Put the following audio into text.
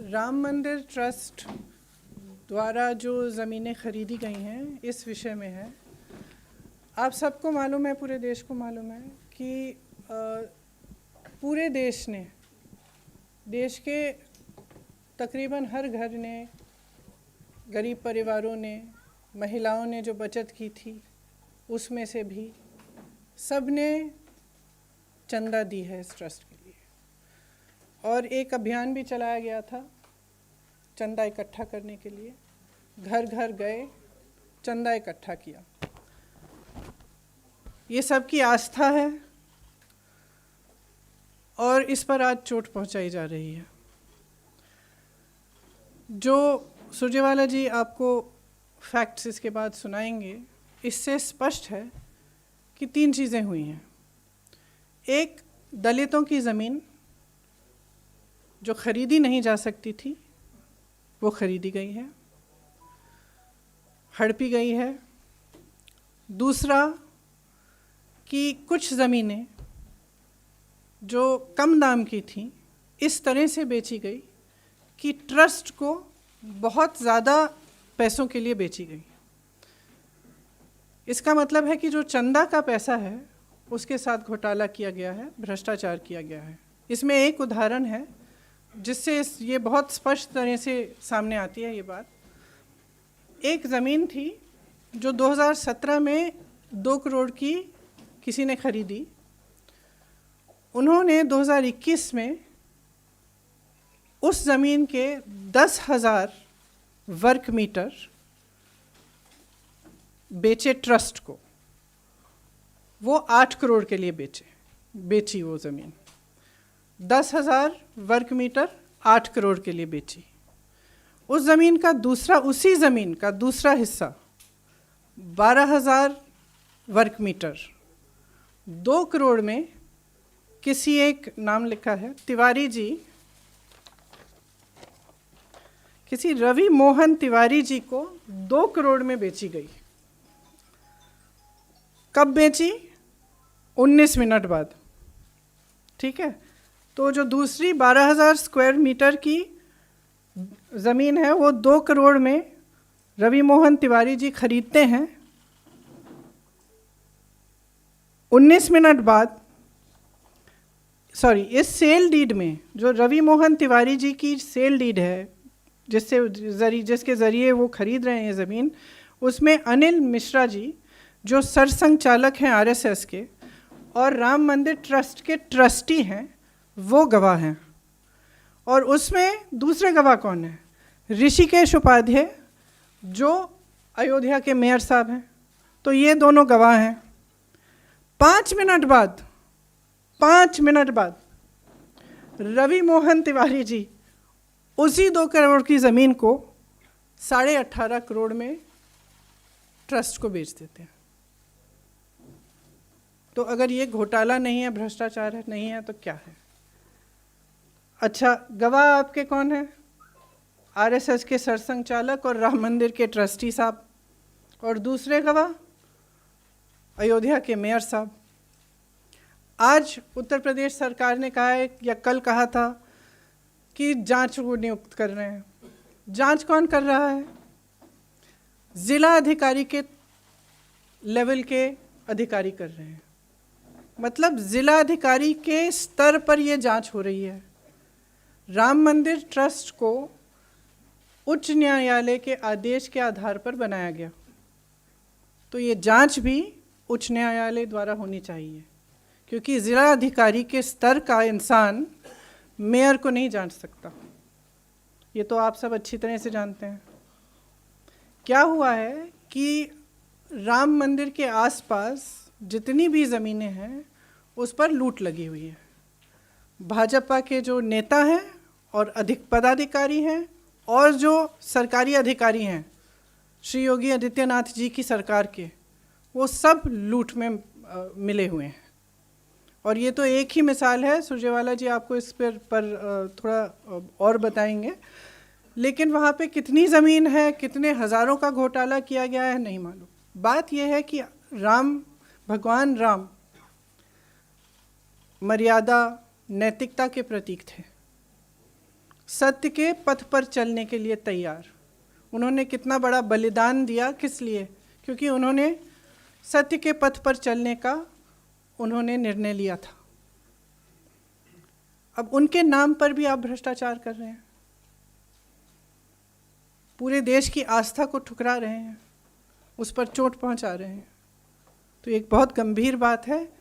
राम मंदिर ट्रस्ट द्वारा जो ज़मीनें खरीदी गई हैं इस विषय में है। आप सबको मालूम है, पूरे देश को मालूम है कि पूरे देश ने, देश के तकरीबन हर घर ने, गरीब परिवारों ने, महिलाओं ने जो बचत की थी उसमें से भी सब ने चंदा दी है इस ट्रस्ट के लिए। और एक अभियान भी चलाया गया था चंदा इकट्ठा करने के लिए। घर घर गए, चंदा इकट्ठा किया। ये सबकी आस्था है और इस पर आज चोट पहुंचाई जा रही है। जो सुरजेवाला जी आपको फैक्ट्स इसके बाद सुनाएंगे, इससे स्पष्ट है कि 3 चीज़ें हुई हैं। एक, दलितों की ज़मीन जो खरीदी नहीं जा सकती थी वो खरीदी गई है, हड़पी गई है। दूसरा कि कुछ ज़मीनें जो कम दाम की थीं इस तरह से बेची गई कि ट्रस्ट को बहुत ज़्यादा पैसों के लिए बेची गई। इसका मतलब है कि जो चंदा का पैसा है उसके साथ घोटाला किया गया है, भ्रष्टाचार किया गया है। इसमें एक उदाहरण है जिससे ये बहुत स्पष्ट तरह से सामने आती है ये बात। एक ज़मीन थी जो 2017 में 2 करोड़ की किसी ने खरीदी। उन्होंने 2021 में उस ज़मीन के 10,000 वर्ग मीटर बेचे ट्रस्ट को। वो 8 करोड़ के लिए बेची वो ज़मीन। 10,000 वर्ग मीटर 8 करोड़ के लिए बेची। उस ज़मीन का उसी ज़मीन का दूसरा हिस्सा 12,000 वर्ग मीटर 2 करोड़ में किसी एक, नाम लिखा है तिवारी जी, किसी रवि मोहन तिवारी जी को 2 करोड़ में बेची गई। कब बेची? 19 मिनट बाद। ठीक है, तो जो दूसरी 12,000 स्क्वायर मीटर की ज़मीन है वो 2 करोड़ में रवि मोहन तिवारी जी खरीदते हैं। 19 मिनट बाद, इस सेल डीड में, जो रवि मोहन तिवारी जी की सेल डीड है जिसके ज़रिए वो खरीद रहे हैं ज़मीन, उसमें अनिल मिश्रा जी जो सरसंघ चालक हैं आरएसएस के और राम मंदिर ट्रस्ट के ट्रस्टी हैं, वो गवाह हैं। और उसमें दूसरे गवाह कौन है? ऋषिकेश उपाध्याय जो अयोध्या के मेयर साहब हैं। तो ये दोनों गवाह हैं। 5 मिनट बाद रवि मोहन तिवारी जी उसी 2 करोड़ की ज़मीन को 18.5 करोड़ में ट्रस्ट को बेच देते हैं। तो अगर ये घोटाला नहीं है, भ्रष्टाचार नहीं है, तो क्या है? अच्छा, गवाह आपके कौन है? आरएसएस के सरसंघ चालक और राम मंदिर के ट्रस्टी साहब। और दूसरे गवाह अयोध्या के मेयर साहब। आज उत्तर प्रदेश सरकार ने कहा है, या कल कहा था, कि जांच वो नियुक्त कर रहे हैं। जांच कौन कर रहा है? जिला अधिकारी के लेवल के अधिकारी कर रहे हैं। मतलब जिला अधिकारी के स्तर पर ये जांच हो रही है। राम मंदिर ट्रस्ट को उच्च न्यायालय के आदेश के आधार पर बनाया गया, तो ये जांच भी उच्च न्यायालय द्वारा होनी चाहिए, क्योंकि जिला अधिकारी के स्तर का इंसान मेयर को नहीं जांच सकता। ये तो आप सब अच्छी तरह से जानते हैं। क्या हुआ है कि राम मंदिर के आसपास जितनी भी ज़मीनें हैं उस पर लूट लगी हुई है। भाजपा के जो नेता हैं और अधिक पदाधिकारी हैं और जो सरकारी अधिकारी हैं श्री योगी आदित्यनाथ जी की सरकार के, वो सब लूट में मिले हुए हैं। और ये तो एक ही मिसाल है। सुरजेवाला जी आपको इस पर थोड़ा और बताएंगे। लेकिन वहाँ पे कितनी ज़मीन है, कितने हज़ारों का घोटाला किया गया है, नहीं मालूम। बात यह है कि भगवान राम मर्यादा, नैतिकता के प्रतीक थे। सत्य के पथ पर चलने के लिए तैयार। उन्होंने कितना बड़ा बलिदान दिया, किस लिए? क्योंकि उन्होंने सत्य के पथ पर चलने का उन्होंने निर्णय लिया था। अब उनके नाम पर भी आप भ्रष्टाचार कर रहे हैं, पूरे देश की आस्था को ठुकरा रहे हैं, उस पर चोट पहुंचा रहे हैं। तो एक बहुत गंभीर बात है